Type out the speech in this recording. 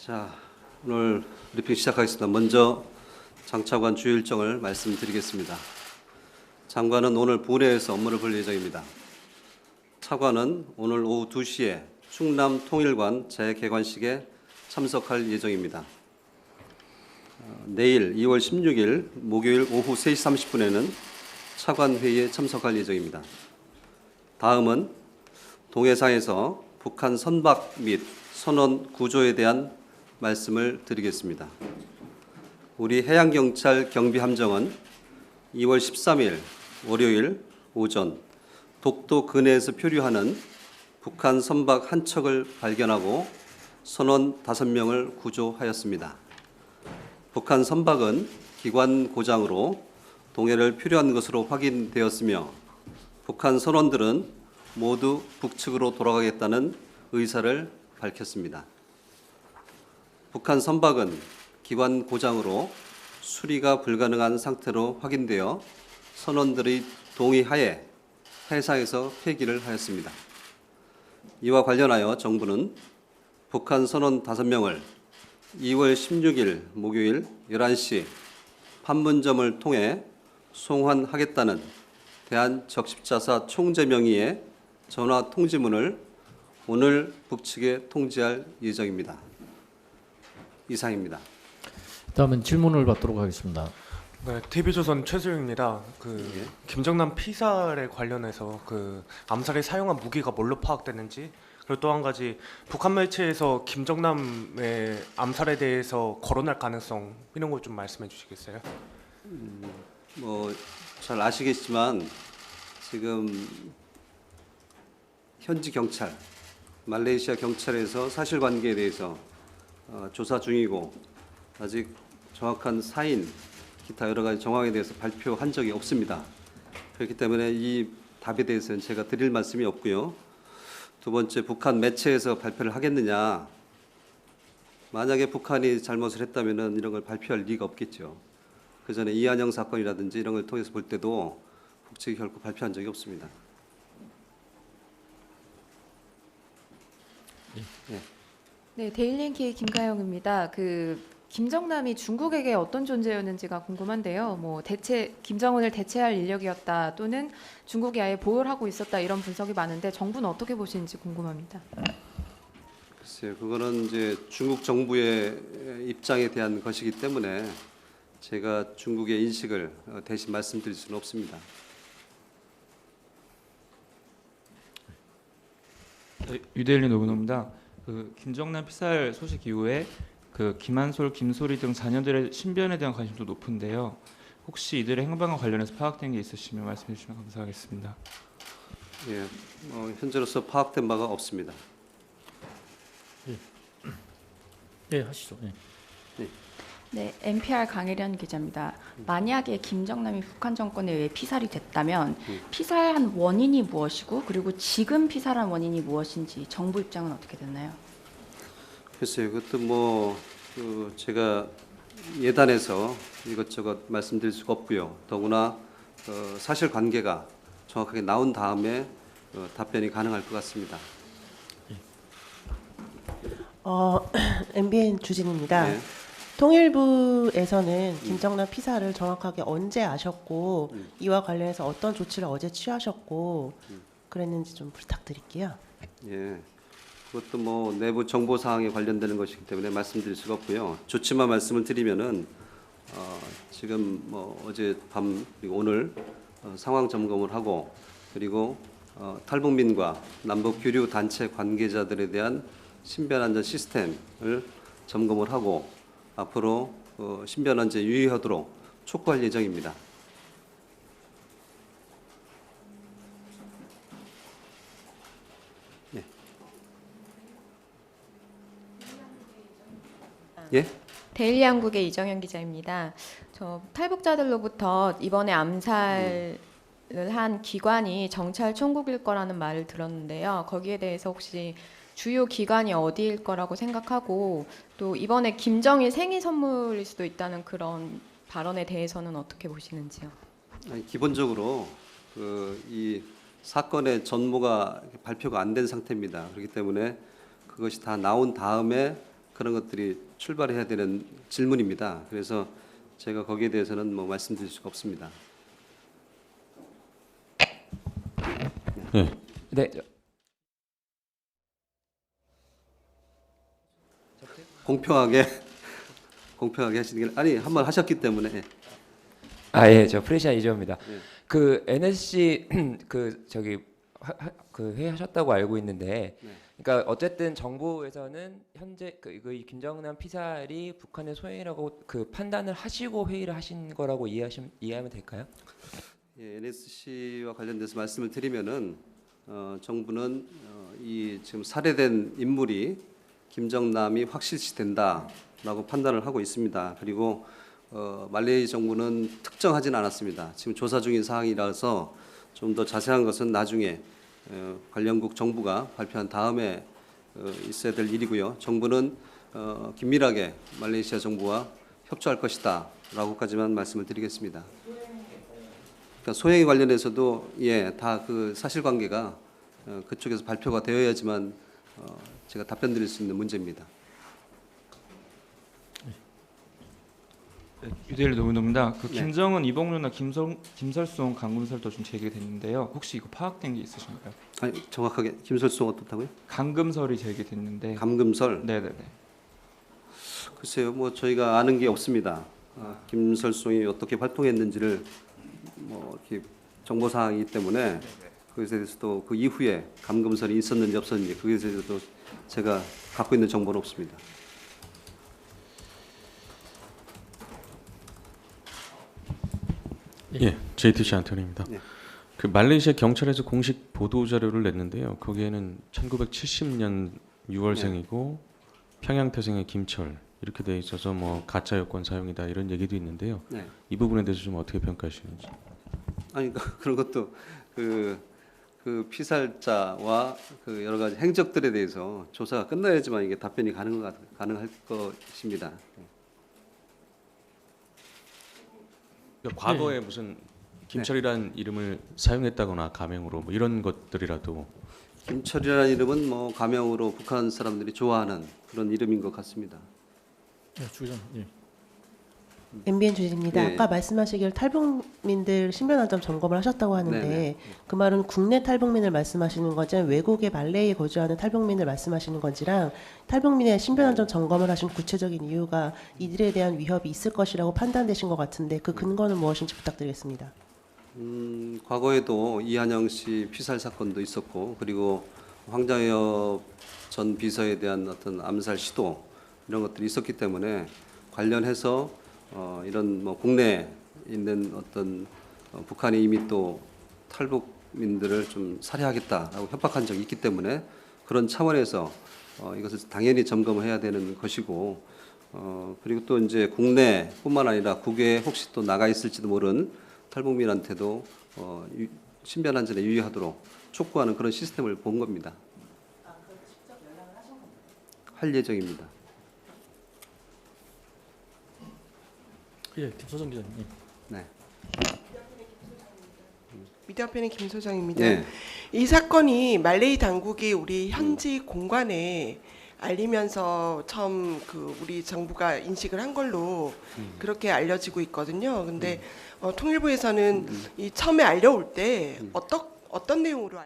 자, 오늘 브리핑 시작하겠습니다. 먼저 장 차관 주요 일정을 말씀드리겠습니다. 장관은 오늘 부내에서 업무를 볼 예정입니다. 차관은 오늘 오후 2시에 충남 통일관 재개관식에 참석할 예정입니다. 내일 2월 16일 목요일 오후 3시 30분에는 차관 회의에 참석할 예정입니다. 다음은 동해상에서 북한 선박 및 선원 구조에 대한 말씀을 드리겠습니다. 우리 해양경찰 경비함정은 2월 13일 월요일 오전 독도 근해에서 표류하는 북한 선박 한 척을 발견하고 선원 5명을 구조하였습니다. 북한 선박은 기관 고장으로 동해를 표류한 것으로 확인되었으며 북한 선원들은 모두 북측으로 돌아가겠다는 의사를 밝혔습니다. 북한 선박은 기관 고장으로 수리가 불가능한 상태로 확인되어 선원들의 동의하에 해상에서 폐기를 하였습니다. 이와 관련하여 정부는 북한 선원 5명을 2월 16일 목요일 11시 판문점을 통해 송환하겠다는 대한적십자사 총재 명의의 전화 통지문을 오늘 북측에 통지할 예정입니다. 이상입니다. 다음은 질문을 받도록 하겠습니다. 네, TV조선 최수영입니다. 김정남 피살에 관련해서 암살에 사용한 무기가 뭘로 파악됐는지, 그리고 또 한 가지 북한 매체에서 김정남의 암살에 대해서 거론할 가능성 이런 거 좀 말씀해 주시겠어요? 잘 아시겠지만 지금 현지 경찰, 말레이시아 경찰에서 사실관계에 대해서 조사 중이고 아직 정확한 사인, 기타 여러 가지 정황에 대해서 발표한 적이 없습니다. 그렇기 때문에 이 답에 대해서는 제가 드릴 말씀이 없고요. 두 번째, 북한 매체에서 발표를 하겠느냐. 만약에 북한이 잘못을 했다면 이런 걸 발표할 리가 없겠죠. 그 전에 이한영 사건이라든지 이런 걸 통해서 볼 때도 북측이 결코 발표한 적이 없습니다. 네, 데일리NK 김가영입니다. 김정남이 중국에게 어떤 존재였는지가 궁금한데요. 김정은을 대체할 인력이었다 또는 중국이 아예 보호를 하고 있었다 이런 분석이 많은데 정부는 어떻게 보시는지 궁금합니다. 글쎄요, 그거는 이제 중국 정부의 입장에 대한 것이기 때문에 제가 중국의 인식을 대신 말씀드릴 수는 없습니다. 유데일리 노근호입니다. 김정남 피살 소식 이후에 김한솔, 김소리 등 자녀들의 신변에 대한 관심도 높은데요. 혹시 이들의 행방과 관련해서 파악된 게 있으시면 말씀해 주시면 감사하겠습니다. 예, 현재로서 파악된 바가 없습니다. 네, 하시죠. 네. 네, NPR 강혜련 기자입니다. 만약에 김정남이 북한 정권에 의해 피살이 됐다면 피살한 원인이 무엇이고 그리고 지금 피살한 원인이 무엇인지 정부 입장은 어떻게 됐나요? 글쎄요, 그것도 제가 예단해서 이것저것 말씀드릴 수가 없고요. 더구나 사실관계가 정확하게 나온 다음에 답변이 가능할 것 같습니다. MBN 주진입니다. 네. 통일부에서는 김정남 피살을 정확하게 언제 아셨고 이와 관련해서 어떤 조치를 어제 취하셨고 그랬는지 좀 부탁드릴게요. 예, 그것도 내부 정보 사항에 관련되는 것이기 때문에 말씀드릴 수가 없고요. 조치만 말씀을 드리면은 지금 어제 밤 그리고 오늘 상황 점검을 하고 그리고 탈북민과 남북 교류 단체 관계자들에 대한 신변 안전 시스템을 점검을 하고 앞으로 신변 안전에 유의하도록 촉구할 예정입니다. 네. 예? 데일리 한국의 이정현 기자입니다. 저 탈북자들로부터 이번에 암살을 한 기관이 정찰 총국일 거라는 말을 들었는데요. 거기에 대해서 혹시 주요 기관이 어디일 거라고 생각하고 또 이번에 김정일 생일 선물일 수도 있다는 그런 발언에 대해서는 어떻게 보시는지요? 기본적으로 이 사건의 전모가 발표가 안 된 상태입니다. 그렇기 때문에 그것이 다 나온 다음에 그런 것들이 출발해야 되는 질문입니다. 그래서 제가 거기에 대해서는 뭐 말씀드릴 수가 없습니다. 네, 공평하게 하시는 게 아니 한 번 하셨기 때문에 예, 저 프레시아 이재호입니다. 예. 그 NSC 그 저기 그 회의하셨다고 알고 있는데, 네. 그러니까 어쨌든 정부에서는 현재 이 김정남 피살이 북한의 소행이라고 그 판단을 하시고 회의를 하신 거라고 이해하면 될까요? 예, NSC와 관련돼서 말씀을 드리면은 정부는 이 지금 살해된 인물이 김정남이 확실시 된다라고 판단을 하고 있습니다. 그리고 말레이 정부는 특정하진 않았습니다. 지금 조사 중인 사항이라서 좀 더 자세한 것은 나중에 관련국 정부가 발표한 다음에 있어야 될 일이고요. 정부는 긴밀하게 말레이시아 정부와 협조할 것이다라고까지만 말씀을 드리겠습니다. 그러니까 소행에 관련해서도 다 그 사실관계가 그쪽에서 발표가 되어야지만 제가 답변드릴 수 있는 문제입니다. 유대일 노무노입니다. 그 네. 김정은, 이봉류나 김설송, 강금설도 좀 제기됐는데요. 혹시 이거 파악된 게 있으신가요? 아니 정확하게 김설송 어떻다고요? 강금설이 제기됐는데. 감금설. 네네네. 글쎄요, 뭐 저희가 아는 게 없습니다. 김설송이 어떻게 활동했는지를 뭐 이렇게 정보 사항이기 때문에 그것에 대해서도 그 이후에 감금설이 있었는지 없었는지 그것에 대해서도 제가 갖고 있는 정보는 없습니다. 예, JTC 안토니입니다. 예. 그 말레이시아 경찰에서 공식 보도 자료를 냈는데요. 거기에는 1970년 6월생이고 평양 태생의 김철 이렇게 돼 있어서 뭐 가짜 여권 사용이다 이런 얘기도 있는데요. 네. 이 부분에 대해서 좀 어떻게 평가하시는지. 아니 그런 것도 그 피살자와 그 여러 가지 행적들에 대해서 조사가 끝나야지만 이게 답변이 가능할 것입니다. 그러니까 과거에 무슨 김철이라는 이름을 사용했다거나 가명으로 뭐 이런 것들이라도. 김철이라는 이름은 뭐 가명으로 북한 사람들이 좋아하는 그런 이름인 것 같습니다. 네, 주기자님. 예. MBN 주진입니다. 예. 아까 말씀하시길 탈북민들 신변안전 점검을 하셨다고 하는데 네네. 그 말은 국내 탈북민을 말씀하시는 건지 외국의 말레이에 거주하는 탈북민을 말씀하시는 건지랑 탈북민의 신변안전 점검을 하신 구체적인 이유가 이들에 대한 위협이 있을 것이라고 판단되신 것 같은데 그 근거는 무엇인지 부탁드리겠습니다. 과거에도 이한영 씨 피살 사건도 있었고 그리고 황장엽 전 비서에 대한 어떤 암살 시도 이런 것들이 있었기 때문에 관련해서 이런 뭐 국내에 있는 어떤 북한이 이미 또 탈북민들을 좀 살해하겠다라고 협박한 적이 있기 때문에 그런 차원에서 이것을 당연히 점검을 해야 되는 것이고 그리고 또 이제 국내뿐만 아니라 국외에 혹시 또 나가 있을지도 모르는 탈북민한테도 신변 안전에 유의하도록 촉구하는 그런 시스템을 본 겁니다. 그럼 직접 연락을 하신 겁니까? 할 예정입니다. 예, 김소정 기자님. 예. 네. 미디어편의 김 소장입니다. 네. 이 사건이 말레이 당국이 우리 현지 공관에 알리면서 처음 우리 정부가 인식을 한 걸로 그렇게 알려지고 있거든요. 근데 통일부에서는 이 처음에 알려올 때 어떤 내용으로